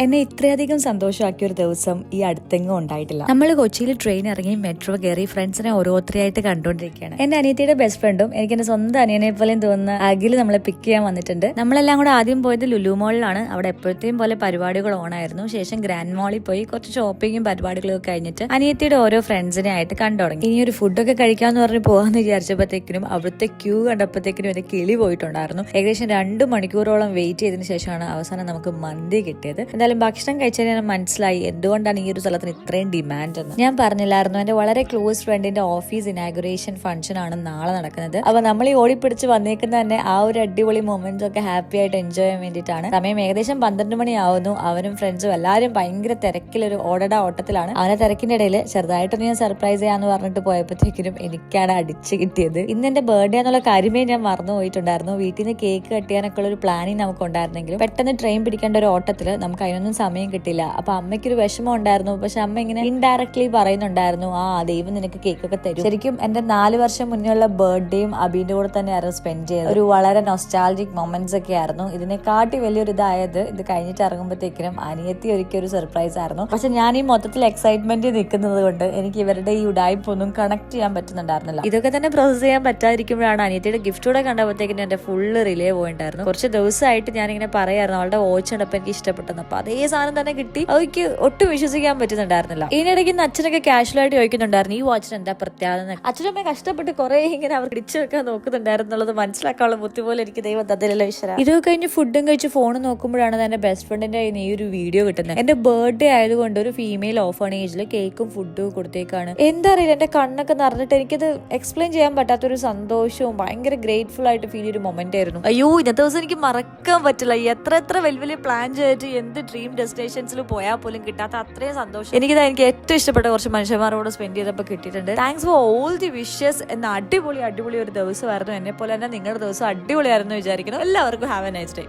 എന്നെ ഇത്രയധികം സന്തോഷമാക്കിയ ഒരു ദിവസം ഈ അടുത്തെങ്ങും ഉണ്ടായിട്ടില്ല. നമ്മൾ കൊച്ചിയിൽ ട്രെയിൻ ഇറങ്ങി മെട്രോ കയറി ഫ്രണ്ട്സിനെ ഓരോരുത്തരെയായിട്ട് കണ്ടുകൊണ്ടിരിക്കുകയാണ്. എന്റെ അനിയത്തിയുടെ ബെസ്റ്റ് ഫ്രണ്ടും എനിക്ക് എന്റെ സ്വന്തം അനിയനെ പോലെയും തോന്നുന്ന അഖിൽ നമ്മളെ പിക്ക് ചെയ്യാൻ വന്നിട്ടുണ്ട്. നമ്മളെല്ലാം കൂടെ ആദ്യം പോയത് ലുലു മോളിലാണ്. അവിടെ എപ്പോഴത്തെയും പോലെ പരിപാടികൾ ഓണായിരുന്നു. ശേഷം ഗ്രാൻഡ് മോളിൽ പോയി കുറച്ച് ഷോപ്പിങ്ങും പരിപാടികളും ഒക്കെ കഴിഞ്ഞിട്ട് അനിയത്തിയുടെ ഓരോ ഫ്രണ്ട്സിനെ ആയിട്ട് കണ്ടു തുടങ്ങി. ഇനി ഒരു ഫുഡൊക്കെ കഴിക്കാന്ന് പറഞ്ഞ് പോകാന്ന് വിചാരിച്ചപ്പോഴത്തേക്കിനും അവിടുത്തെ ക്യൂ കണ്ടപ്പോഴത്തേക്കിനും എന്റെ കിളി പോയിട്ടുണ്ടായിരുന്നു. ഏകദേശം 2 മണിക്കൂറോളം വെയിറ്റ് ചെയ്തതിനു ശേഷമാണ് അവസാനം നമുക്ക് മന്തി കിട്ടിയത്. എന്തായാലും ഭക്ഷണം കഴിച്ചാൽ ഞാൻ മനസ്സിലായി എന്തുകൊണ്ടാണ് ഈ ഒരു സ്ഥലത്തിന് ഇത്രയും ഡിമാൻഡ് എന്ന്. ഞാൻ പറഞ്ഞില്ലായിരുന്നു, എന്റെ വളരെ ക്ലോസ് ഫ്രണ്ടിന്റെ ഓഫീസ് ഇനാഗുറേഷൻ ഫംഗ്ഷൻ ആണ് നാളെ നടക്കുന്നത്. അപ്പൊ നമ്മൾ ഈ ഓടിപ്പിടിച്ച് വന്നേക്കുന്ന തന്നെ ആ ഒരു അടിപൊളി മൊമെന്റ്സ് ഒക്കെ ഹാപ്പി ആയിട്ട് എൻജോയ് ചെയ്യാൻ വേണ്ടിയിട്ടാണ്. സമയം ഏകദേശം 12 മണിയാവുന്നു. അവനും ഫ്രണ്ട്സും എല്ലാവരും ഭയങ്കര തിരക്കിലൊരു ഓട്ടത്തിലാണ്. അവനെ തിരക്കിന്റെ ഇടയിൽ ചെറുതായിട്ടൊന്ന് ഞാൻ സർപ്രൈസ് ചെയ്യാന്ന് പറഞ്ഞിട്ട് പോയപ്പോഴത്തേക്കിനും എനിക്കാണ് അടിച്ചു കിട്ടിയത്. ഇന്ന് എന്റെ ബർത്ത്ഡേ എന്നുള്ള കാര്യമേ ഞാൻ മറന്നു പോയിട്ടുണ്ടായിരുന്നു. വീട്ടിൽ നിന്ന് കേക്ക് കട്ട് ചെയ്യാനൊക്കെ ഉള്ള ഒരു പ്ലാനിങ് നമുക്ക് ഉണ്ടായിരുന്നെങ്കിലും പെട്ടെന്ന് ട്രെയിൻ പിടിക്കേണ്ട ഒരു ഓട്ടത്തിൽ നമുക്ക് അതിനൊന്നും സമയം കിട്ടില്ല. അപ്പൊ അമ്മയ്ക്കൊരു വിഷമം ഉണ്ടായിരുന്നു. പക്ഷെ അമ്മ ഇങ്ങനെ ഇൻഡയറക്ട്ലി പറയുന്നുണ്ടായിരുന്നു, ദൈവം നിനക്ക് കേക്കൊക്കെ തരും. ശരിക്കും എന്റെ 4 വർഷം മുന്നേയുള്ള ബർത്ത്ഡേയും അബീന്റെ കൂടെ തന്നെയായിരുന്നു സ്പെൻഡ് ചെയ്തത്. ഒരു വളരെ നൊസ്റ്റാൾജിക് മൊമെന്റ്സ് ഒക്കെ ആയിരുന്നു. ഇതിനെക്കാട്ടി വലിയൊരു ഇതായത് ഇത് കഴിഞ്ഞിട്ട് ഇറങ്ങുമ്പോഴത്തേക്കിനും അനിയത്തി ഒരു സർപ്രൈസ് ആയിരുന്നു. പക്ഷെ ഞാൻ ഈ മൊത്തത്തിൽ എക്സൈറ്റ്മെന്റ് നിൽക്കുന്നത് കൊണ്ട് എനിക്ക് ഇവരുടെ ഈ ഉഡായ്പ ഒന്നും കണക്ട് ചെയ്യാൻ പറ്റുന്നുണ്ടായിരുന്നില്ല. ഇതൊക്കെ തന്നെ പ്രോസസ് ചെയ്യാൻ പറ്റാതിരിക്കുമ്പോഴാണ് അനിയത്തിയുടെ ഗിഫ്റ്റ് കൂടെ കണ്ടപ്പോഴത്തേക്കിനും എന്റെ ഫുള്ള് റിലേ പോയിട്ടായിരുന്നു. കുറച്ച് ദിവസമായിട്ട് ഞാനിങ്ങനെ പറയായിരുന്നു അവളുടെ വാച്ച് ഉണ്ടപ്പോൾ എനിക്ക് ഇഷ്ടപ്പെട്ടെന്ന്. അപ്പൊ അതേ സാധനം തന്നെ കിട്ടി. അവർക്ക് ഒട്ടും വിശ്വസിക്കാൻ പറ്റുന്നുണ്ടായിരുന്നില്ല. ഇതിനിടയ്ക്ക് അച്ഛനൊക്കെ കാഷ്വലായിട്ട് ചോദിക്കുന്നുണ്ടായിരുന്നു ഈ വാച്ചിന് എന്താ പ്രത്യേകത. അച്ഛനമ്മ കഷ്ടപ്പെട്ട് കുറെ ഇങ്ങനെ അവർ ഇടിച്ചു വെക്കാൻ നോക്കുന്നുണ്ടായിരുന്നുള്ളത് മനസ്സിലാക്കാനുള്ള ബുദ്ധി പോലെ എനിക്ക് ദൈവം തന്നില്ലല്ലോ ഈശ്വര. ഇതൊക്കെ കഴിഞ്ഞ് ഫുഡും കഴിച്ച് ഫോൺ നോക്കുമ്പോഴാണ് എന്റെ ബെസ്റ്റ് ഫ്രണ്ടിന്റെ ഈ ഒരു വീഡിയോ കിട്ടുന്നത്. എന്റെ ബർത്ത്ഡേ ആയതുകൊണ്ട് ഒരു ഫീമെയിൽ ഓഫണേജിൽ കേക്കും ഫുഡും കൊടുത്തേക്കാണ്. എന്താ അറിയില്ല, എന്റെ കണ്ണൊക്കെ നിറഞ്ഞിട്ട് എനിക്കത് എക്സ്പ്ലെയിൻ ചെയ്യാൻ പറ്റാത്തൊരു സന്തോഷവും ഭയങ്കര ഗ്രേറ്റ്ഫുൾ ആയിട്ട് ഫീൽ ചെയ്തൊരു മൊമെന്റ് ആയിരുന്നു. അയ്യോ, ഇന്നത്തെ ദിവസം എനിക്ക് മറക്കാൻ പറ്റില്ല. എത്ര വലിയ പ്ലാൻ ചെയ്തിട്ട് എന്ത് ഡ്രീം ഡെസ്റ്റിനേഷൻസിൽ പോയാൽ പോലും കിട്ടാത്ത അത്രയും സന്തോഷം എനിക്ക് ഏറ്റവും ഇഷ്ടപ്പെട്ട കുറച്ച് മനുഷ്യന്മാരോട് സ്പെൻഡ് ചെയ്തപ്പോൾ കിട്ടിയിട്ടുണ്ട്. Thanks for all the wishes എന്ന അടിപൊളി ഒരു ദിവസമായിരുന്നു. എന്നെ പോലെ തന്നെ നിങ്ങളുടെ ദിവസം അടിപൊളിയായിരുന്നു വിചാരിക്കുന്നു. എല്ലാവർക്കും ഹാവ് എ നൈസ് ഡേ.